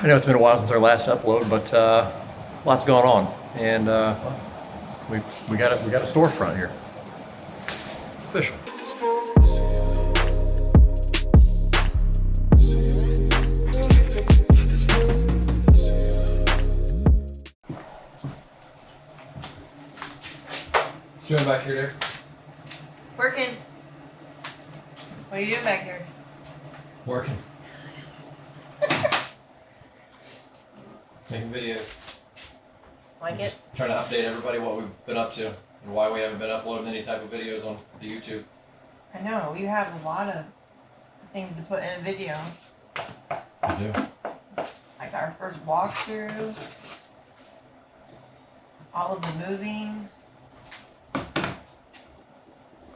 I know it's been a while since our last upload, but lots going on, and well, we got a storefront here. It's official. What you doing back here, dear? Working. What are you doing back here? Working. Making videos. Like it? Trying to update everybody what we've been up to and why we haven't been uploading any type of videos on the YouTube. I know, you have a lot of things to put in a video. I do. Like our first walkthrough, all of the moving,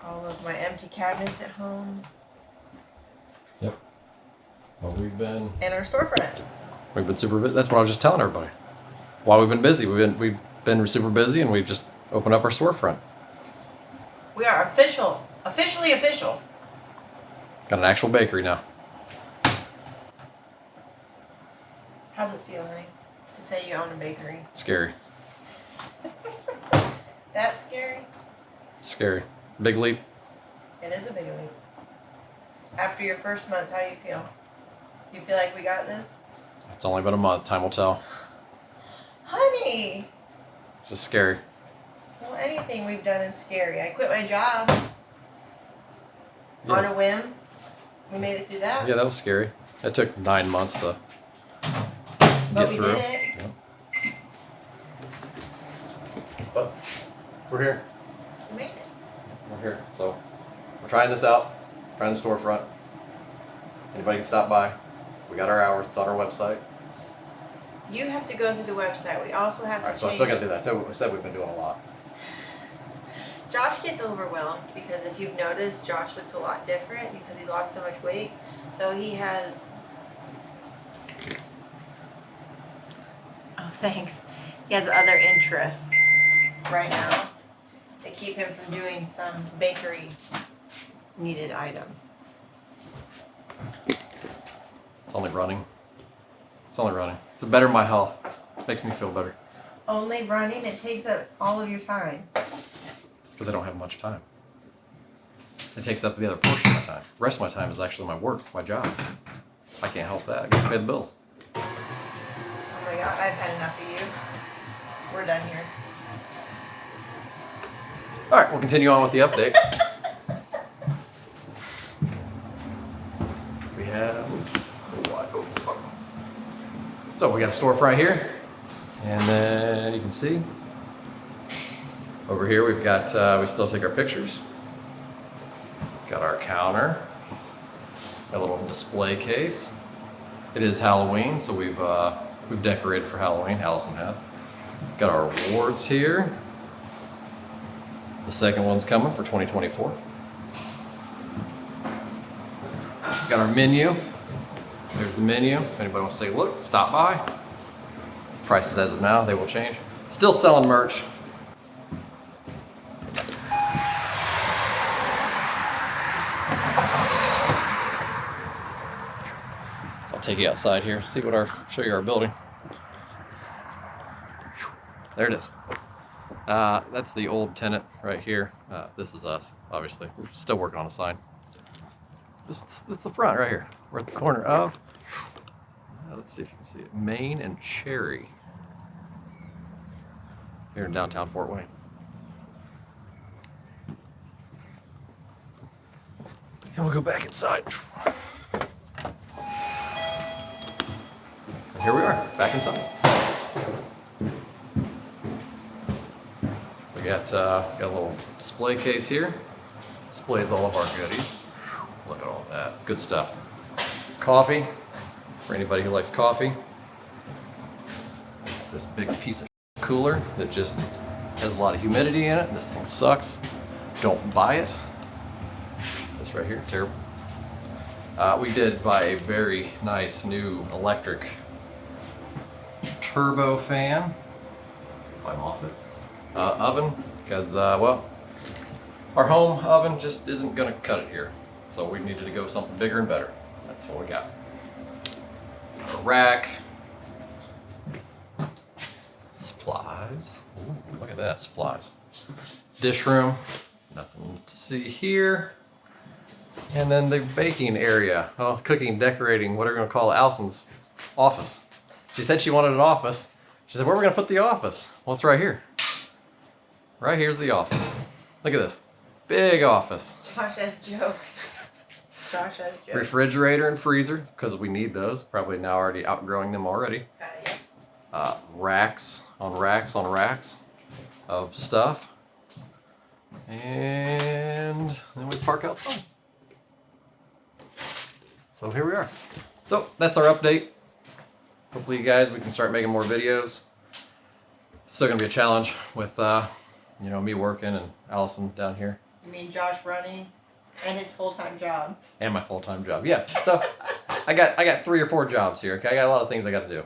all of my empty cabinets at home. Yep. Well, we've been And our storefront. We've been super busy. That's what I was just telling everybody. Why we've been busy. We've been super busy, and we've just opened up our storefront. We are officially official. Got an actual bakery now. How's it feel, honey, to say you own a bakery? Scary. That's scary? Scary. Big leap. It is a big leap. After your first month, how do you feel? Do you feel like we got this? It's only been a month. Time will tell. Honey! It's just scary. Well, anything we've done is scary. I quit my job on a whim. We made it through that. Yeah, that was scary. It took 9 months to But get we through. did it. Yeah. But we're here. We made it. We're here. So we're trying this out. Trying the storefront. Anybody can stop by. We got our hours. It's on our website. You have to go through the website. We also have to Alright, so I change. still got to do that. So I said we've been doing a lot. Josh gets overwhelmed because if you've noticed, Josh looks a lot different because he lost so much weight. So he has. Oh, thanks. He has other interests right now that keep him from doing some bakery needed items. It's only running. It's only running. It's better for my health. Makes me feel better. Only running, it takes up all of your time. It's because I don't have much time. It takes up the other portion of my time. The rest of my time is actually my work, my job. I can't help that. I got to pay the bills. Oh my god, I've had enough of you. We're done here. All right, we'll continue on with the update. We have so we got a storefront here, and then you can see over here we've got we still take our pictures. Got our counter, a little display case. It is Halloween, so we've decorated for Halloween. Allison has. Got our awards here. The second one's coming for 2024. Got our menu. There's the menu. If anybody wants to take a look, stop by. Prices as of now, they will change. Still selling merch. So I'll take you outside here, show you our building. There it is. That's the old tenant right here. This is us, obviously. We're still working on a sign. This is the front right here. We're at the corner of, let's see if you can see it, Main and Cherry. Here in downtown Fort Wayne. And we'll go back inside. And here we are, back inside. We got a little display case here. Displays all of our goodies. Look at all that. It's good stuff. Coffee, for anybody who likes coffee. This big piece of cooler that just has a lot of humidity in it. This thing sucks. Don't buy it. This right here, terrible. We did buy a very nice new electric turbo fan by Moffett. Oven, because, well, our home oven just isn't going to cut it here. So we needed to go something bigger and better. That's what we got. A rack, Supplies. Ooh, look at that, supplies. Dish room. Nothing to see here. And then the baking area. Oh, cooking, decorating, whatever you're gonna call it. Allison's office. She said she wanted an office. She said, where are we gonna put the office? Well, it's right here. Right here's the office. Look at this. Big office. Josh has jokes. Josh has jokes. Refrigerator and freezer, because we need those. Probably now already outgrowing them already. Yeah. Racks on racks on racks of stuff. And then we park outside. So here we are. So that's our update. Hopefully you guys, we can start making more videos. It's still gonna be a challenge with me working and Allison down here. You mean Josh running and his full-time job? And my full-time job. Yeah. So I got 3 or 4 jobs here, okay? I got a lot of things I gotta do.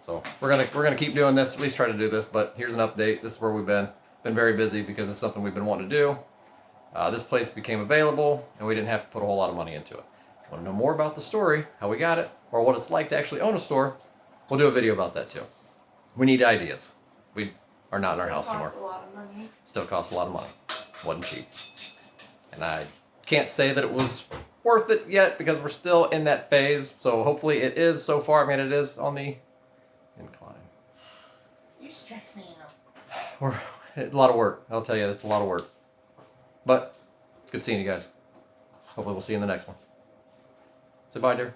So we're gonna keep doing this, at least try to do this, but here's an update. This is where we've been very busy because it's something we've been wanting to do. This place became available and we didn't have to put a whole lot of money into it. If you want to know more about the story, how we got it, or what it's like to actually own a store, we'll do a video about that too. We need ideas. We are not in our house anymore. Still costs a lot of money. Still costs a lot of money. Wasn't cheap. And I can't say that it was worth it yet because we're still in that phase. So hopefully it is so far. I mean, it is on the incline. You stress me out. We're a lot of work. I'll tell you, it's a lot of work. But good seeing you guys. Hopefully we'll see you in the next one. Say bye, dear.